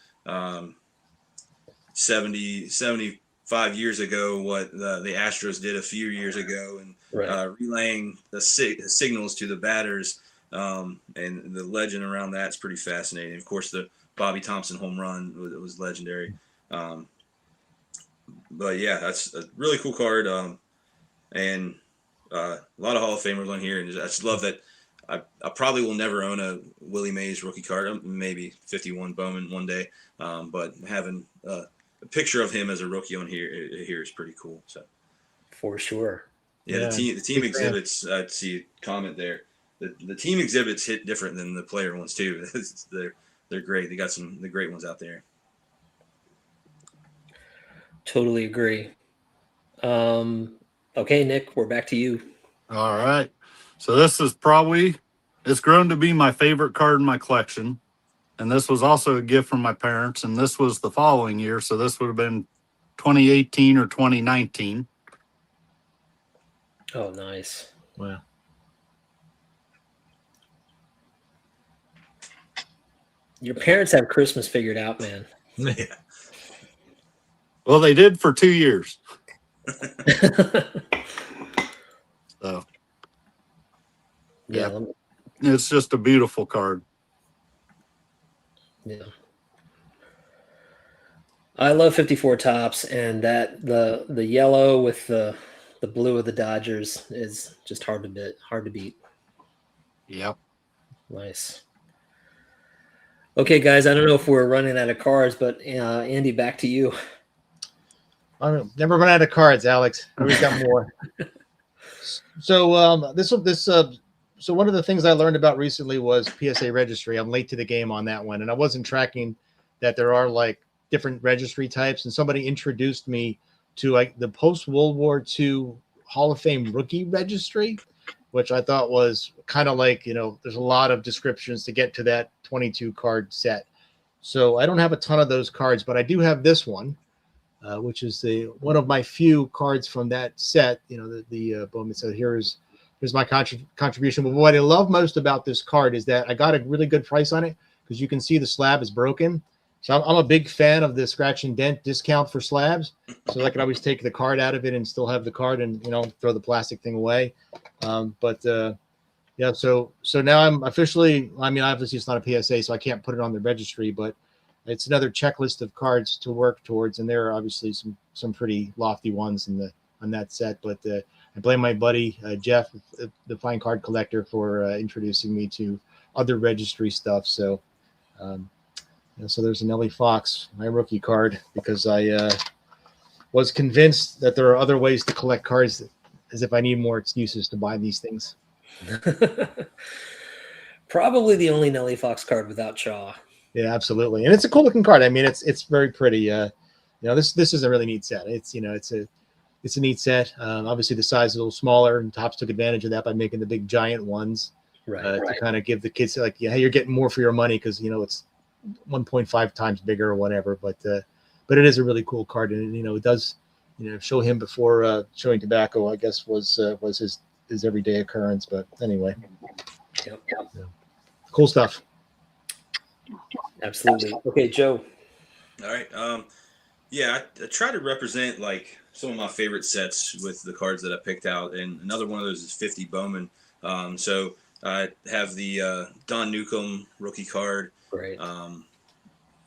75 years ago what the Astros did a few years ago, and right. Relaying the signals to the batters, and the legend around that's pretty fascinating. Of course, the Bobby Thompson home run was legendary. But yeah, that's a really cool card. And a lot of Hall of Famers on here. And I just love that. I probably will never own a Willie Mays rookie card, maybe 51 Bowman one day. But having a picture of him as a rookie on here is pretty cool. So for sure. Yeah. The team exhibits, I see a comment there. The team exhibits hit different than the player ones too. They're great. They got the great ones out there. Totally agree. Okay, Nick, we're back to you. All right. So this is it's grown to be my favorite card in my collection. And this was also a gift from my parents. And this was the following year. So this would have been 2018 or 2019. Oh, nice. Wow. Your parents have Christmas figured out, man. Yeah. Well, they did for 2 years. So, yeah, it's just a beautiful card. Yeah, I love 54 tops, and that the yellow with the blue of the Dodgers is just hard to beat. Yep. Nice. Okay, guys, I don't know if we're running out of cards, but Andy, back to you. I've never run out of cards, Alex. Always got more. So so one of the things I learned about recently was PSA registry. I'm late to the game on that one, and I wasn't tracking that there are like different registry types. And somebody introduced me to like the post World War II Hall of Fame rookie registry, which I thought was kind of like, there's a lot of descriptions to get to that 22 card set. So I don't have a ton of those cards, but I do have this one. Which is one of my few cards from that set. The Bowman. So here's my contribution. But what I love most about this card is that I got a really good price on it because you can see the slab is broken. So I'm a big fan of the scratch and dent discount for slabs. So I can always take the card out of it and still have the card and throw the plastic thing away. But Yeah, so now I'm officially. I mean, obviously it's not a PSA, so I can't put it on the registry, but it's another checklist of cards to work towards, and there are obviously some pretty lofty ones on that set. But I blame my buddy Jeff, the fine card collector, for introducing me to other registry stuff. So, so there's an Ellie Fox, my rookie card, because I was convinced that there are other ways to collect cards, as if I need more excuses to buy these things. Probably the only Nellie Fox card without Shaw. Yeah, absolutely, and it's a cool looking card. I mean, it's very pretty. This is a really neat set. It's a neat set. Obviously, the size is a little smaller, and Topps took advantage of that by making the big giant ones, Right. to kind of give the kids like, yeah, hey, you're getting more for your money because it's 1.5 times bigger or whatever. But it is a really cool card, and it does show him before showing tobacco. I guess was his everyday occurrence. But anyway, Yep. yeah. Cool stuff. Absolutely. Okay, Joe. All right. I try to represent like some of my favorite sets with the cards that I picked out, and another one of those is 50 Bowman. So I have the Don Newcombe rookie card. Great. Out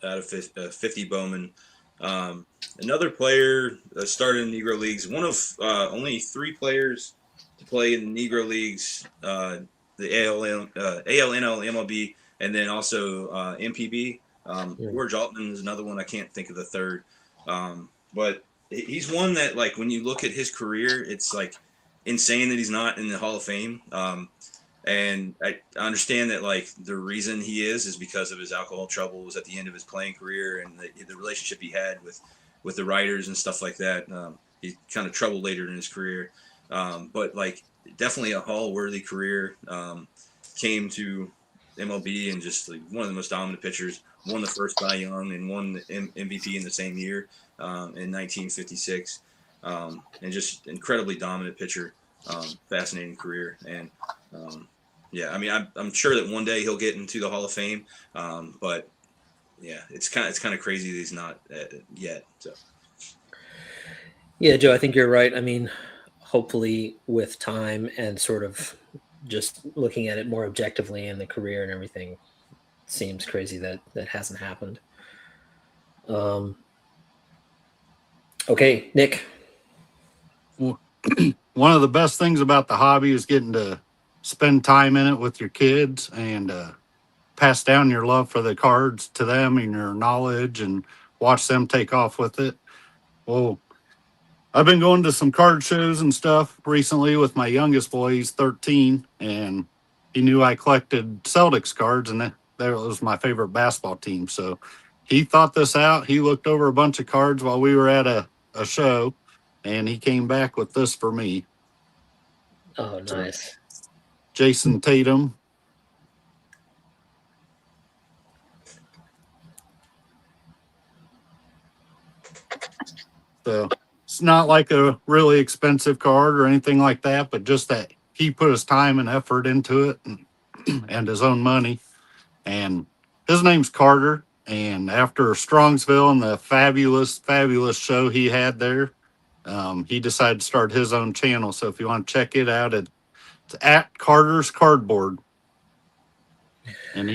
of 50 Bowman. Another player started in Negro Leagues. One of only 3 players to play in the Negro Leagues, the ALNL, MLB, and then also MPB. George Altman is another one. I can't think of the third. But he's one that, like, when you look at his career, it's like insane that he's not in the Hall of Fame. And I understand that, like, the reason he is because of his alcohol troubles at the end of his playing career and the relationship he had with the writers and stuff like that. He kind of troubled later in his career. But, like, definitely a Hall-worthy career. Came to MLB and just like one of the most dominant pitchers. Won the first Cy Young and won the MVP in the same year in 1956. And just incredibly dominant pitcher. Fascinating career. And I mean, I'm sure that one day he'll get into the Hall of Fame. But yeah, it's kind of crazy that he's not yet. So. Yeah, Joe, I think you're right. I mean, hopefully with time and sort of just looking at it more objectively in the career and everything, it seems crazy that hasn't happened. Okay, Nick. One of the best things about the hobby is getting to spend time in it with your kids and pass down your love for the cards to them and your knowledge and watch them take off with it. Well, I've been going to some card shows and stuff recently with my youngest boy. He's 13, and he knew I collected Celtics cards, and that was my favorite basketball team. So he thought this out. He looked over a bunch of cards while we were at a show, and he came back with this for me. Oh, nice. Jason Tatum. So it's not like a really expensive card or anything like that, but just that he put his time and effort into it and his own money. And his name's Carter. And after Strongsville and the fabulous show he had there, he decided to start his own channel. So if you want to check it out, it's at Carter's Cardboard. And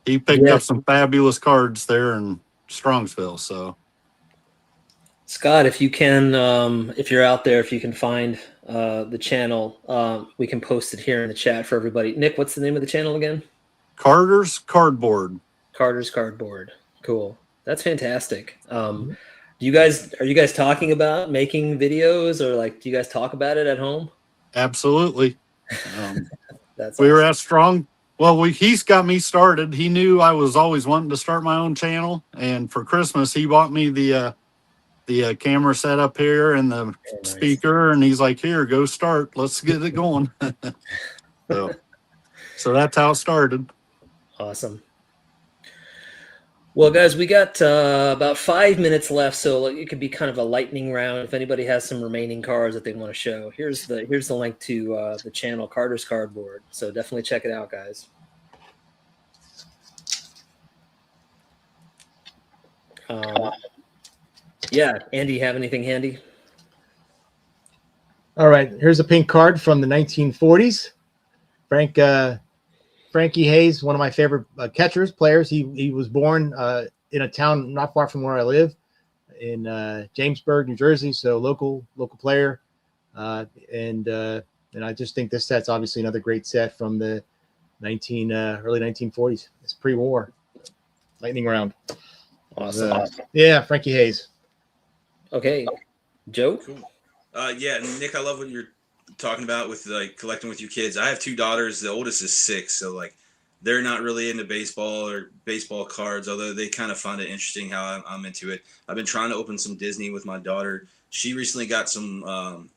he picked up some fabulous cards there in Strongsville. So Scott, if you can, if you're out there, if you can find the channel, we can post it here in the chat for everybody. Nick, what's the name of the channel again? Carter's Cardboard. Carter's Cardboard. Cool. That's fantastic. Are you guys talking about making videos, or like, do you guys talk about it at home? Absolutely. That's we awesome. were at Strong. Well, he's got me started. He knew I was always wanting to start my own channel, and for Christmas he bought me the camera set up here and the speaker, and he's like, "Here, go start. Let's get it going." So that's how it started. Awesome. Well, guys, we got about 5 minutes left, so it could be kind of a lightning round. If anybody has some remaining cards that they want to show, here's the link to the channel, Carter's Cardboard. So definitely check it out, guys. Yeah, Andy, you have anything handy? All right, here's a pink card from the 1940s. Frankie Hayes, one of my favorite players. He was born in a town not far from where I live, in Jamesburg, New Jersey. So local player, and I just think this set's obviously another great set from the early 1940s. It's pre-war, lightning round. Awesome. Yeah, Frankie Hayes. Okay, Joe. Cool. Yeah, Nick, I love what you're talking about with like collecting with your kids. I have 2 daughters. The oldest is 6, so like they're not really into baseball or baseball cards, although they kind of find it interesting how I'm into it. I've been trying to open some Disney with my daughter. She recently got some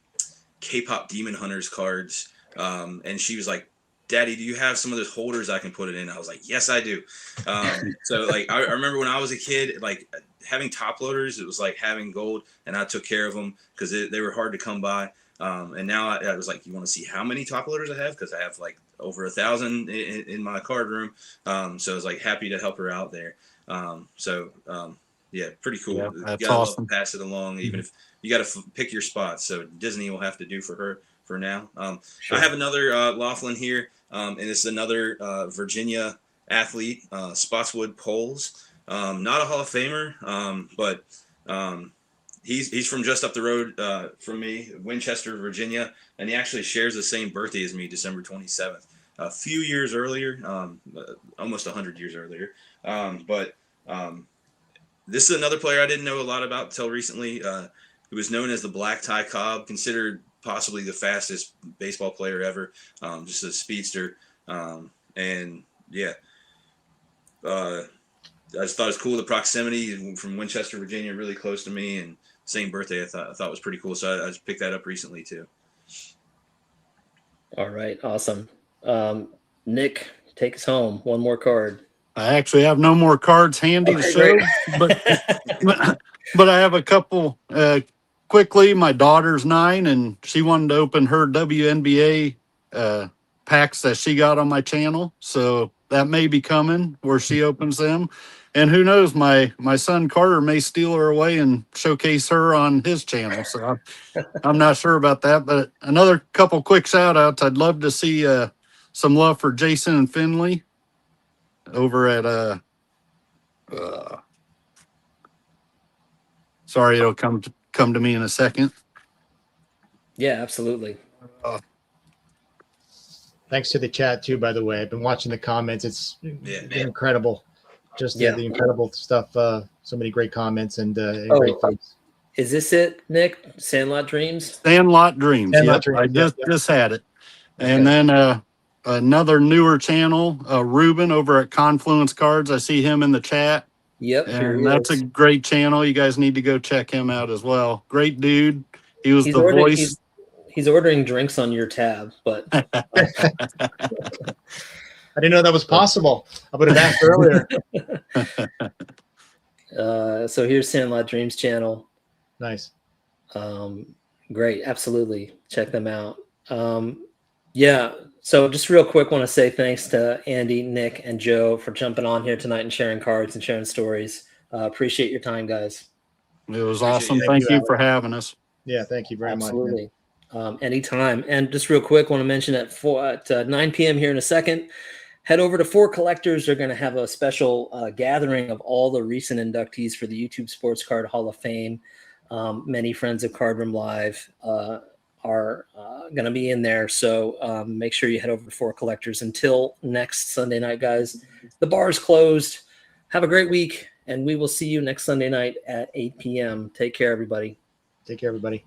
K-pop Demon Hunters cards, and she was like, "Daddy, do you have some of those holders I can put it in?" I was like, "Yes, I do." So like I remember when I was a kid, like having top loaders, it was like having gold, and I took care of them because they were hard to come by. And now I was like, "You want to see how many top loaders I have?" Because I have like over 1,000 in my card room. So I was like happy to help her out there. Yeah, pretty cool. Yeah, You that's gotta awesome. pass it along, even if you got to pick your spots. So Disney will have to do for her for now. Sure. I have another Laughlin here, and it's another Virginia athlete, Spotswood Poles. Not a Hall of Famer, but he's from just up the road from me, Winchester, Virginia, and he actually shares the same birthday as me, December 27th. A few years earlier, almost 100 years earlier. This is another player I didn't know a lot about until recently. He was known as the Black Tie Cobb, considered possibly the fastest baseball player ever, just a speedster. And yeah, I just thought it was cool. The proximity from Winchester, Virginia, really close to me, and same birthday. I thought was pretty cool. So I just picked that up recently too. All right, awesome. Nick, take us home. One more card. I actually have no more cards handy to show, but I have a couple. Quickly, my daughter's 9, and she wanted to open her WNBA packs that she got on my channel. So that may be coming where she opens them. And who knows, my son Carter may steal her away and showcase her on his channel. So I'm not sure about that. But another couple quick shout outs. I'd love to see some love for Jason and Finley over at sorry, it'll come to me in a second. Yeah, absolutely. Thanks to the chat too, by the way. I've been watching the comments. It's incredible. Just the incredible stuff. So many great comments and great folks. Is this it, Nick? Sandlot Dreams? Sandlot Dreams. Sandlot Yep, Dreams. I just had it. And then another newer channel, Ruben over at Confluence Cards. I see him in the chat. Yep. And that's a great channel. You guys need to go check him out as well. Great dude. He's the voice. He's ordering drinks on your tab, but I didn't know that was possible. I would have asked earlier. So here's Sandlot Dreams channel. Nice. Great. Absolutely. Check them out. Yeah. So just real quick, want to say thanks to Andy, Nick, and Joe for jumping on here tonight and sharing cards and sharing stories. Appreciate your time, guys. It was awesome. Thank you for having us. Yeah, thank you very much. Absolutely. Anytime. And just real quick, want to mention at 9 p.m. here in a second, head over to 4 Collectors. They're going to have a special gathering of all the recent inductees for the YouTube Sports Card Hall of Fame. Many friends of Card Room Live are going to be in there. So make sure you head over to 4 Collectors. Until next Sunday night, guys, the bar is closed. Have a great week, and we will see you next Sunday night at 8 p.m. Take care, everybody. Take care, everybody.